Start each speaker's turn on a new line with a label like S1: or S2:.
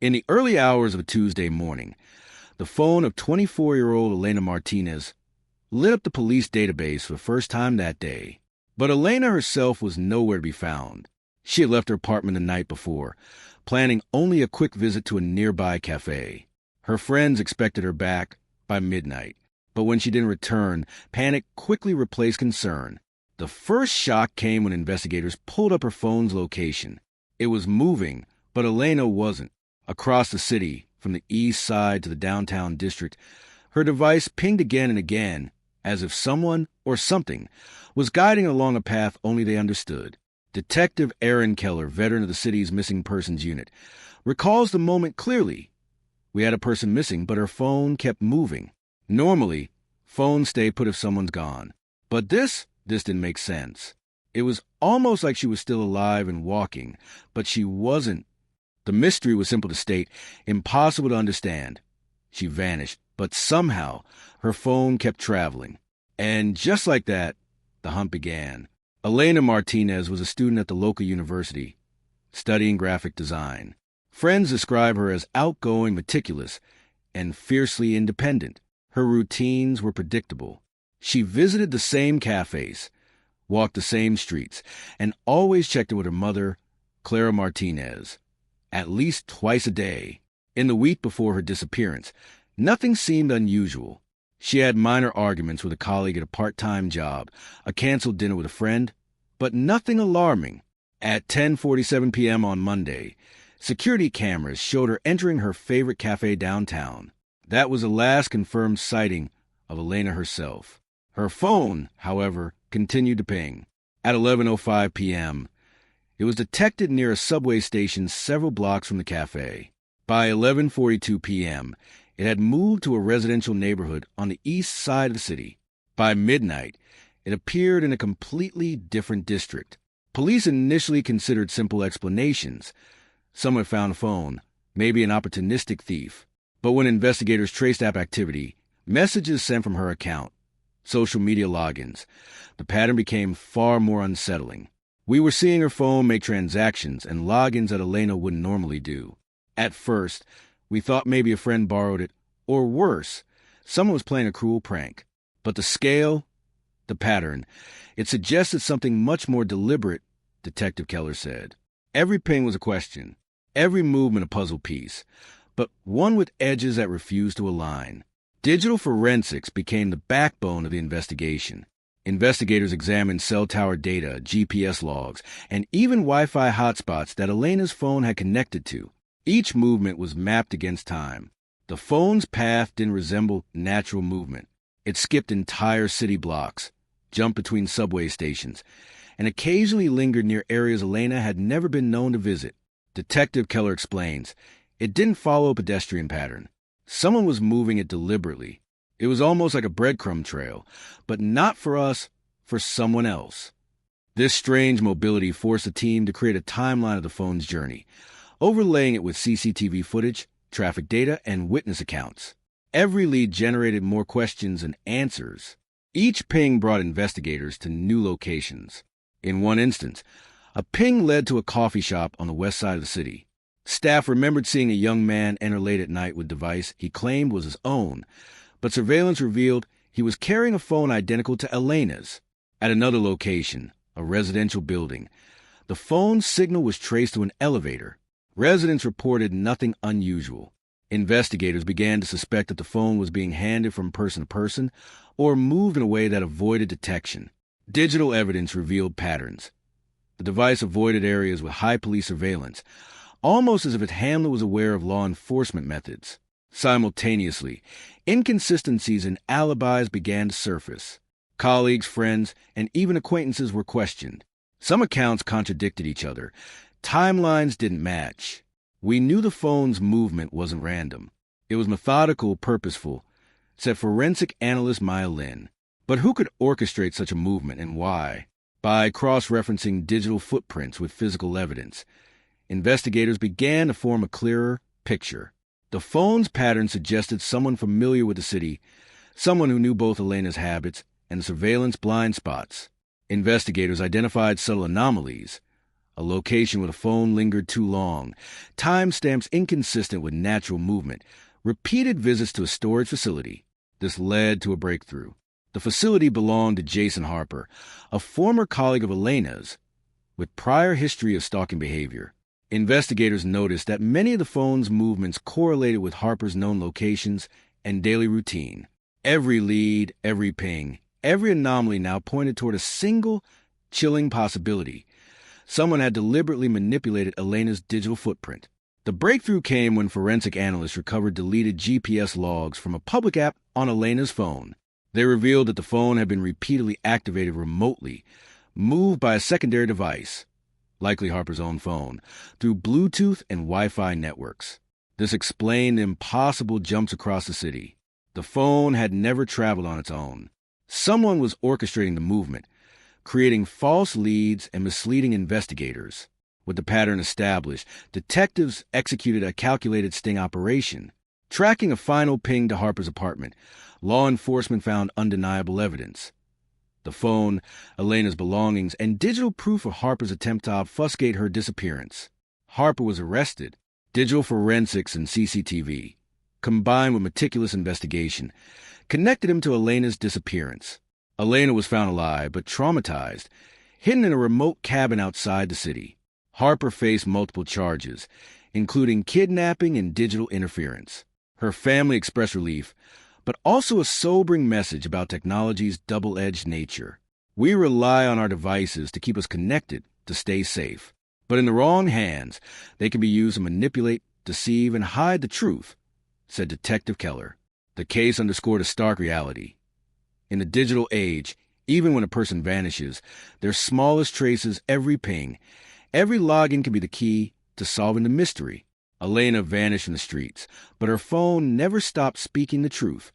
S1: In the early hours of a Tuesday morning, the phone of 24-year-old Elena Martinez lit up the police database for the first time that day. But Elena herself was nowhere to be found. She had left her apartment the night before, planning only a quick visit to a nearby cafe. Her friends expected her back by midnight, but when she didn't return, panic quickly replaced concern. The first shock came when investigators pulled up her phone's location. It was moving, but Elena wasn't. Across the city, from the east side to the downtown district, her device pinged again and again, as if someone or something was guiding along a path only they understood. Detective Aaron Keller, veteran of the city's missing persons unit, recalls the moment clearly. We had a person missing, but her phone kept moving. Normally, phones stay put if someone's gone. But this didn't make sense. It was almost like she was still alive and walking, but she wasn't. The mystery was simple to state, impossible to understand. She vanished, but somehow her phone kept traveling. And just like that, the hunt began. Elena Martinez was a student at the local university, studying graphic design. Friends describe her as outgoing, meticulous, and fiercely independent. Her routines were predictable. She visited the same cafes, walked the same streets, and always checked in with her mother, Clara Martinez, at least twice a day. In the week before her disappearance, nothing seemed unusual. She had minor arguments with a colleague at a part-time job, a canceled dinner with a friend, but nothing alarming. At 10:47 p.m. on Monday, security cameras showed her entering her favorite cafe downtown. That was the last confirmed sighting of Elena herself. Her phone, however, continued to ping. At 11:05 p.m., it was detected near a subway station several blocks from the cafe. By 11:42 p.m., it had moved to a residential neighborhood on the east side of the city. By midnight, it appeared in a completely different district. Police initially considered simple explanations. Someone found a phone, maybe an opportunistic thief. But when investigators traced app activity, messages sent from her account, social media logins, the pattern became far more unsettling. We were seeing her phone make transactions and logins that Elena wouldn't normally do. At first, we thought maybe a friend borrowed it, or worse, someone was playing a cruel prank. But the scale, the pattern, it suggested something much more deliberate, Detective Keller said. Every ping was a question, every movement a puzzle piece, but one with edges that refused to align. Digital forensics became the backbone of the investigation. Investigators examined cell tower data, GPS logs, and even Wi-Fi hotspots that Elena's phone had connected to. Each movement was mapped against time. The phone's path didn't resemble natural movement. It skipped entire city blocks, jumped between subway stations, and occasionally lingered near areas Elena had never been known to visit. Detective Keller explains, it didn't follow a pedestrian pattern. Someone was moving it deliberately. It was almost like a breadcrumb trail, but not for us, for someone else. This strange mobility forced the team to create a timeline of the phone's journey, overlaying it with CCTV footage, traffic data, and witness accounts. Every lead generated more questions than answers. Each ping brought investigators to new locations. In one instance, a ping led to a coffee shop on the west side of the city. Staff remembered seeing a young man enter late at night with a device he claimed was his own, but surveillance revealed he was carrying a phone identical to Elena's. At another location, a residential building, the phone's signal was traced to an elevator. Residents reported nothing unusual. Investigators began to suspect that the phone was being handed from person to person or moved in a way that avoided detection. Digital evidence revealed patterns. The device avoided areas with high police surveillance, almost as if its handler was aware of law enforcement methods. Simultaneously, inconsistencies in alibis began to surface. Colleagues, friends, and even acquaintances were questioned. Some accounts contradicted each other. Timelines didn't match. We knew the phone's movement wasn't random. It was methodical, purposeful, said forensic analyst Maya Lin. But who could orchestrate such a movement and why? By cross-referencing digital footprints with physical evidence, investigators began to form a clearer picture. The phone's pattern suggested someone familiar with the city, someone who knew both Elena's habits and surveillance blind spots. Investigators identified subtle anomalies. a location where the phone lingered too long, timestamps inconsistent with natural movement, repeated visits to a storage facility. This led to a breakthrough. The facility belonged to Jason Harper, a former colleague of Elena's, with prior history of stalking behavior. Investigators noticed that many of the phone's movements correlated with Harper's known locations and daily routine. Every lead, every ping, every anomaly now pointed toward a single, chilling possibility. Someone had deliberately manipulated Elena's digital footprint. The breakthrough came when forensic analysts recovered deleted GPS logs from a public app on Elena's phone. They revealed that the phone had been repeatedly activated remotely, moved by a secondary device, likely Harper's own phone, through Bluetooth and Wi-Fi networks. This explained the impossible jumps across the city. The phone had never traveled on its own. Someone was orchestrating the movement, creating false leads and misleading investigators. With the pattern established, detectives executed a calculated sting operation. Tracking a final ping to Harper's apartment, law enforcement found undeniable evidence. The phone, Elena's belongings, and digital proof of Harper's attempt to obfuscate her disappearance. Harper was arrested. Digital forensics and CCTV, combined with meticulous investigation, connected him to Elena's disappearance. Elena was found alive, but traumatized, hidden in a remote cabin outside the city. Harper faced multiple charges, including kidnapping and digital interference. Her family expressed relief, but also a sobering message about technology's double-edged nature. We rely on our devices to keep us connected, to stay safe. But in the wrong hands, they can be used to manipulate, deceive, and hide the truth, said Detective Keller. The case underscored a stark reality. In the digital age, even when a person vanishes, their smallest traces, every ping, every login can be the key to solving the mystery. Elena vanished from the streets, but her phone never stopped speaking the truth.